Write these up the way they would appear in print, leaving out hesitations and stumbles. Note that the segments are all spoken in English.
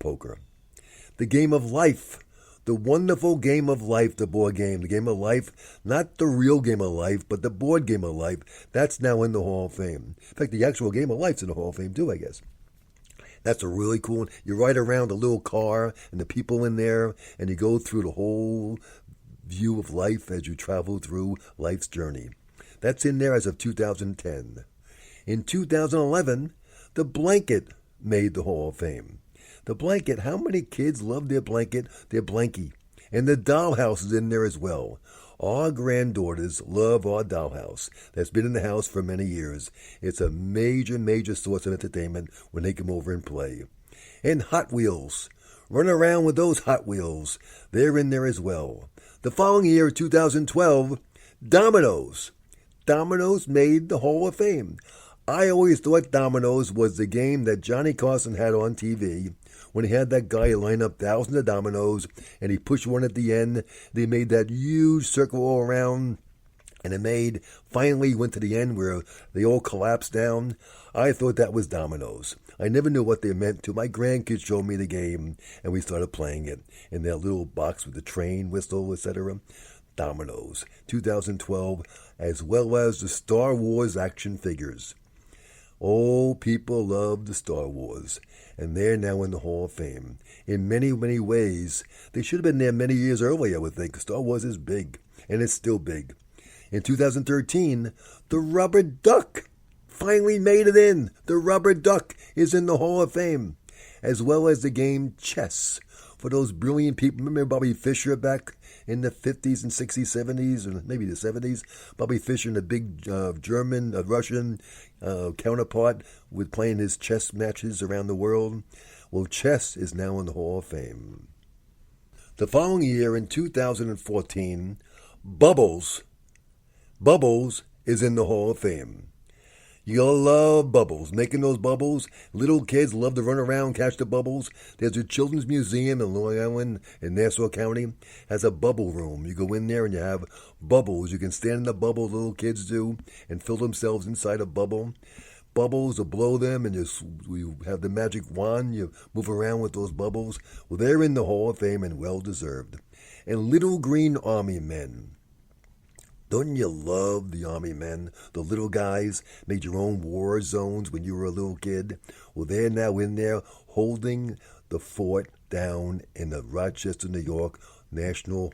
poker. The game of life. The wonderful game of life, the board game. The game of life, not the real game of life, but the board game of life. That's now in the Hall of Fame. In fact, the actual game of life's in the Hall of Fame too, I guess. That's a really cool one. You ride around a little car and the people in there, and you go through the whole view of life as you travel through life's journey. That's in there as of 2010. In 2011, the blanket made the Hall of Fame. The blanket, how many kids love their blanket, their blankie? And the dollhouse is in there as well. Our granddaughters love our dollhouse. That's been in the house for many years. It's a major, major source of entertainment when they come over and play. And Hot Wheels. Run around with those Hot Wheels. They're in there as well. The following year, 2012, Dominoes. Dominoes made the Hall of Fame. I always thought Dominoes was the game that Johnny Carson had on TV when he had that guy line up thousands of dominoes and he pushed one at the end. They made that huge circle all around and it finally went to the end where they all collapsed down. I thought that was Dominoes. I never knew what they meant to. My grandkids showed me the game and we started playing it in that little box with the train whistle, etc. Dominoes, 2012, as well as the Star Wars action figures. Oh, people love the Star Wars, and they're now in the Hall of Fame. In many, many ways, they should have been there many years earlier, I would think. Star Wars is big, and it's still big. In 2013, the rubber duck finally made it in. The rubber duck is in the Hall of Fame, as well as the game chess. For those brilliant people, remember Bobby Fischer back in the 50s and 60s, 70s, or maybe the 70s? Bobby Fischer, the big Russian counterpart, with playing his chess matches around the world. Well, chess is now in the Hall of Fame. The following year, in 2014, Bubbles is in the Hall of Fame. You'll love bubbles. Making those bubbles. Little kids love to run around, catch the bubbles. There's a children's museum in Long Island in Nassau County. Has a bubble room. You go in there and you have bubbles. You can stand in the bubble, little kids do, and fill themselves inside a bubble. Bubbles, to blow them, and you have the magic wand. You move around with those bubbles. Well, they're in the Hall of Fame and well-deserved. And Little Green Army Men. Don't you love the Army Men? The little guys made your own war zones when you were a little kid. Well, they're now in there holding the fort down in the Rochester, New York National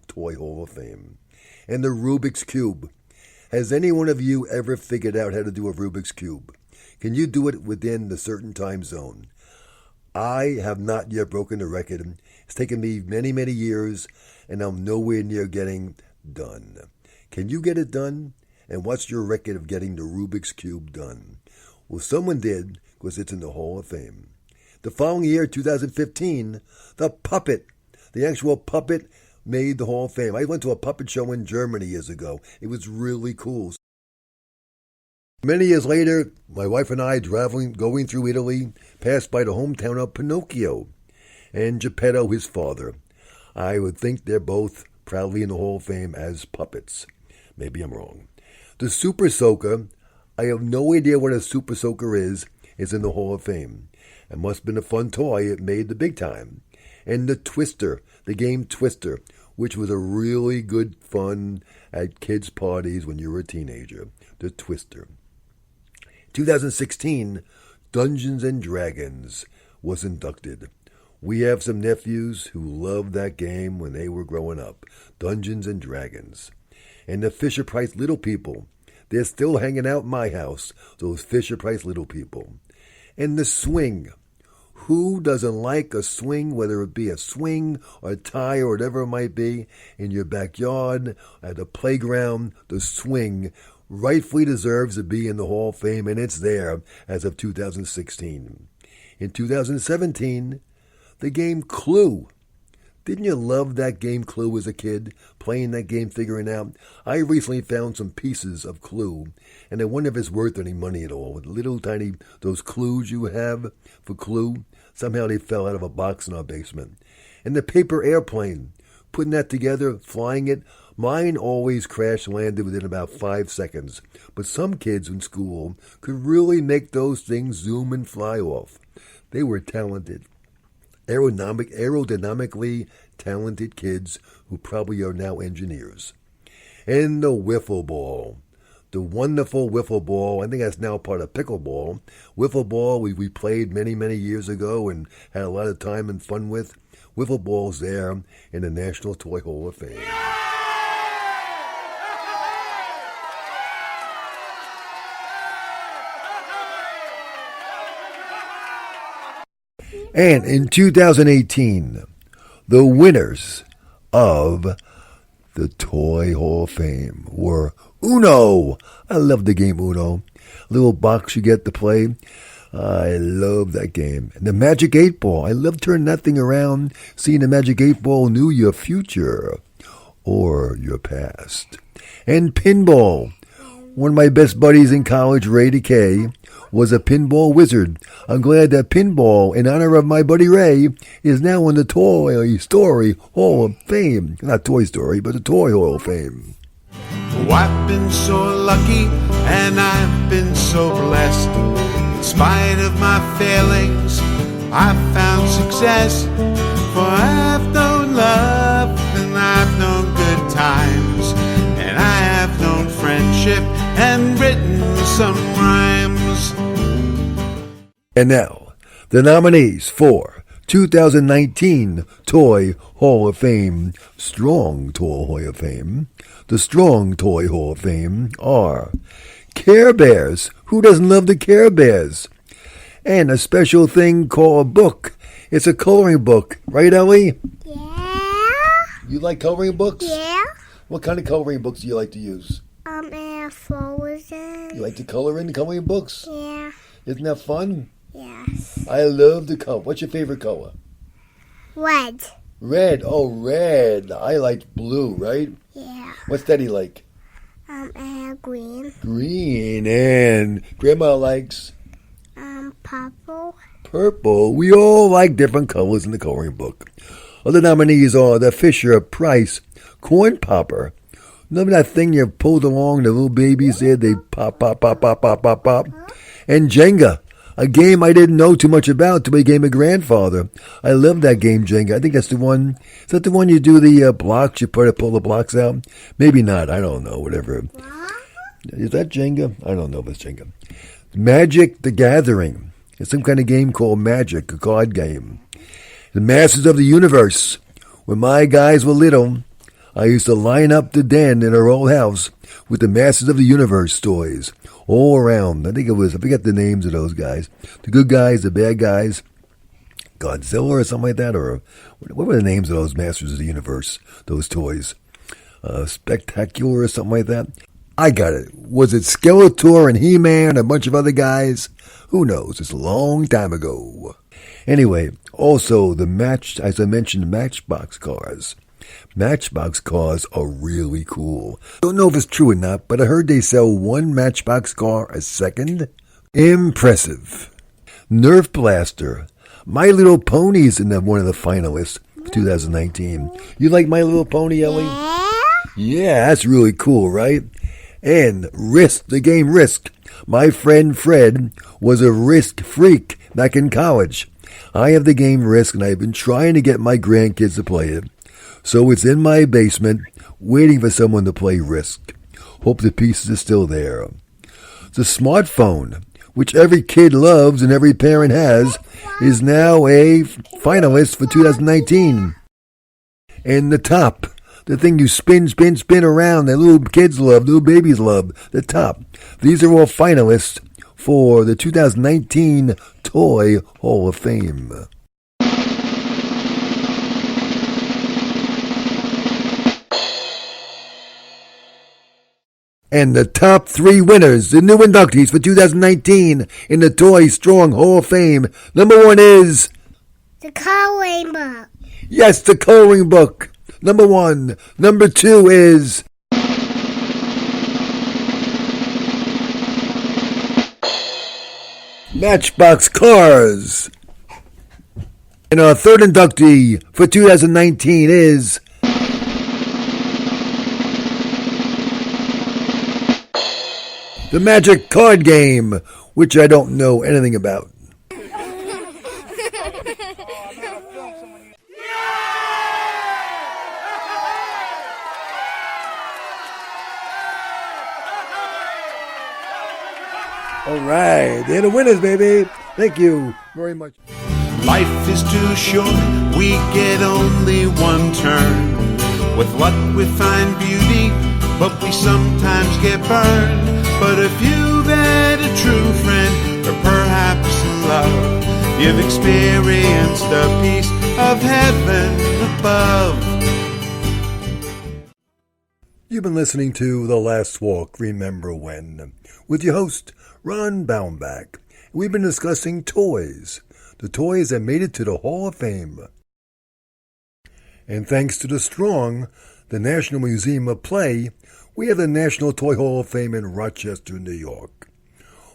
Toy Hall of Fame. And the Rubik's Cube. Has any one of you ever figured out how to do a Rubik's Cube? Can you do it within the certain time zone? I have not yet broken the record. It's taken me many, many years, and I'm nowhere near getting done. Can you get it done? And what's your record of getting the Rubik's Cube done? Well, someone did, because it's in the Hall of Fame. The following year, 2015, the puppet, the actual puppet, made the Hall of Fame. I went to a puppet show in Germany years ago. It was really cool. Many years later, my wife and I, going through Italy, passed by the hometown of Pinocchio and Geppetto, his father. I would think they're both proudly in the Hall of Fame as puppets. Maybe I'm wrong. The Super Soaker, I have no idea what a Super Soaker is in the Hall of Fame. It must have been a fun toy. It made the big time. And the Twister, the game Twister, which was a really good fun at kids' parties when you were a teenager. The Twister. 2016, Dungeons and Dragons was inducted. We have some nephews who loved that game when they were growing up. Dungeons and Dragons. And the Fisher-Price Little People. They're still hanging out in my house, those Fisher-Price Little People. And the Swing. Who doesn't like a swing, whether it be a swing or a tie or whatever it might be, in your backyard, at the playground? The Swing rightfully deserves to be in the Hall of Fame, and it's there as of 2016. In 2017, the game Clue. Didn't you love that game Clue as a kid? Playing that game, figuring out. I recently found some pieces of Clue, and I wonder if it's worth any money at all. With little tiny, those clues you have for Clue, somehow they fell out of a box in our basement. And the paper airplane. Putting that together, flying it. Mine always crash landed within about 5 seconds. But some kids in school could really make those things zoom and fly off. They were talented. aerodynamically talented kids who probably are now engineers. And the wiffle ball. The wonderful wiffle ball. I think that's now part of pickleball. Wiffle ball we played many, many years ago and had a lot of time and fun with. Wiffle ball's there in the National Toy Hall of Fame. And in 2018, the winners of the Toy Hall of Fame were Uno. I love the game Uno. Little box you get to play. I love that game. And the Magic 8 Ball. I love turning that thing around. Seeing the Magic 8 Ball knew your future or your past. And pinball. One of my best buddies in college, Ray DeKay, was a pinball wizard. I'm glad that pinball, in honor of my buddy Ray, is now in the Toy Story Hall of Fame. Not Toy Story, but the Toy Hall of Fame. Oh, I've been so lucky and I've been so blessed. In spite of my failings, I've found success. For I've known love and I've known good times, and I have known friendship and written some rhymes. And now, the nominees for 2019 Toy Hall of Fame, Strong Toy Hall of Fame. The Strong Toy Hall of Fame are Care Bears. Who doesn't love the Care Bears? And a special thing called a book. It's a coloring book. Right, Ellie? Yeah. You like coloring books? Yeah. What kind of coloring books do you like to use? Frozen. You like to color in the coloring books? Yeah. Isn't that fun? Yes. I love the color. What's your favorite color? Red. Red. Oh, red. I like blue, right? Yeah. What's Daddy like? Green. Green. And Grandma likes? Purple. Purple. We all like different colors in the coloring book. Other nominees are the Fisher-Price Corn Popper. Remember that thing you pulled along, the little babies there, they pop, pop, pop, pop, pop, pop, pop. And Jenga, a game I didn't know too much about till I became a grandfather. I love that game, Jenga. I think that's the one. Is that the one you do the blocks, you pull the blocks out? Maybe not, I don't know, whatever. Is that Jenga? I don't know if it's Jenga. Magic the Gathering. It's some kind of game called Magic, a card game. The Masters of the Universe. When my guys were little, I used to line up the den in our old house with the Masters of the Universe toys all around. I forget the names of those guys. The good guys, the bad guys, Godzilla or something like that, or what were the names of those Masters of the Universe, those toys? Spectacular or something like that? I got it. Was it Skeletor and He-Man and a bunch of other guys? Who knows? It's a long time ago. Anyway, also as I mentioned, Matchbox cars. Matchbox cars are really cool. Don't know if it's true or not, but I heard they sell one Matchbox car a second. Impressive. Nerf Blaster. My Little Pony's in one of the finalists for 2019. You like My Little Pony, Ellie? Yeah, that's really cool, right? And Risk, the game Risk. My friend Fred was a Risk freak back in college. I have the game Risk, and I've been trying to get my grandkids to play it. So it's in my basement, waiting for someone to play Risk. Hope the pieces are still there. The smartphone, which every kid loves and every parent has, is now a finalist for 2019. And the top, the thing you spin around that little kids love, little babies love, the top. These are all finalists for the 2019 Toy Hall of Fame. And the top 3 winners, the new inductees for 2019 in the Toy Strong Hall of Fame. Number 1 is... The coloring book. Yes, the coloring book. Number 1. Number 2 is... Matchbox cars. And our third inductee for 2019 is... The Magic Card Game, which I don't know anything about. All right, they're the winners, baby. Thank you very much. Life is too short, we get only one turn. With luck we find beauty, but we sometimes get burned. But if you've had a true friend, or perhaps love, you've experienced the peace of heaven above. You've been listening to The Last Walk, Remember When, with your host, Ron Baumbach. We've been discussing toys, the toys that made it to the Hall of Fame. And thanks to the Strong, the National Museum of Play, we have the National Toy Hall of Fame in Rochester, New York.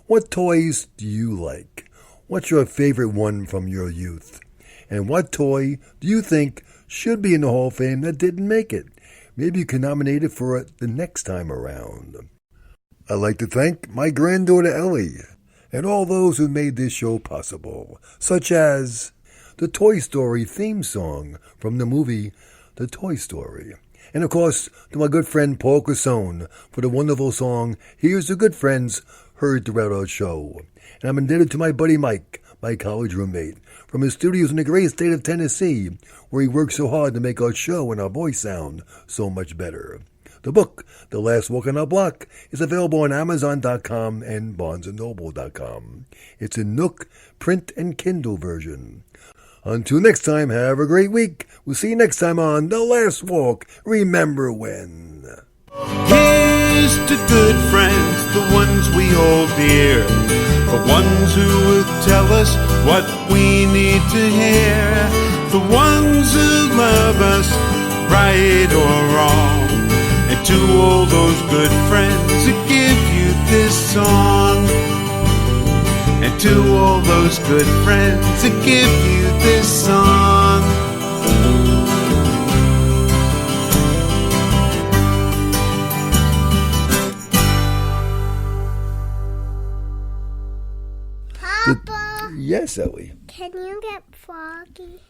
What toys do you like? What's your favorite one from your youth? And what toy do you think should be in the Hall of Fame that didn't make it? Maybe you can nominate it for it the next time around. I'd like to thank my granddaughter Ellie and all those who made this show possible, such as the Toy Story theme song from the movie The Toy Story. And of course, to my good friend Paul Cresone for the wonderful song Here's to Good Friends heard throughout our show. And I'm indebted to my buddy Mike, my college roommate, from his studios in the great state of Tennessee, where he works so hard to make our show and our voice sound so much better. The book, The Last Walk on Our Block, is available on Amazon.com and BarnesandNoble.com. It's in Nook, print, and Kindle version. Until next time, have a great week. We'll see you next time on The Last Walk. Remember when. Here's to good friends, the ones we hold dear, the ones who will tell us what we need to hear, the ones who love us, right or wrong, and to all those good friends who give you this song, and to all those good friends who give you this song. Papa, Yes, Ellie. can you get Froggy?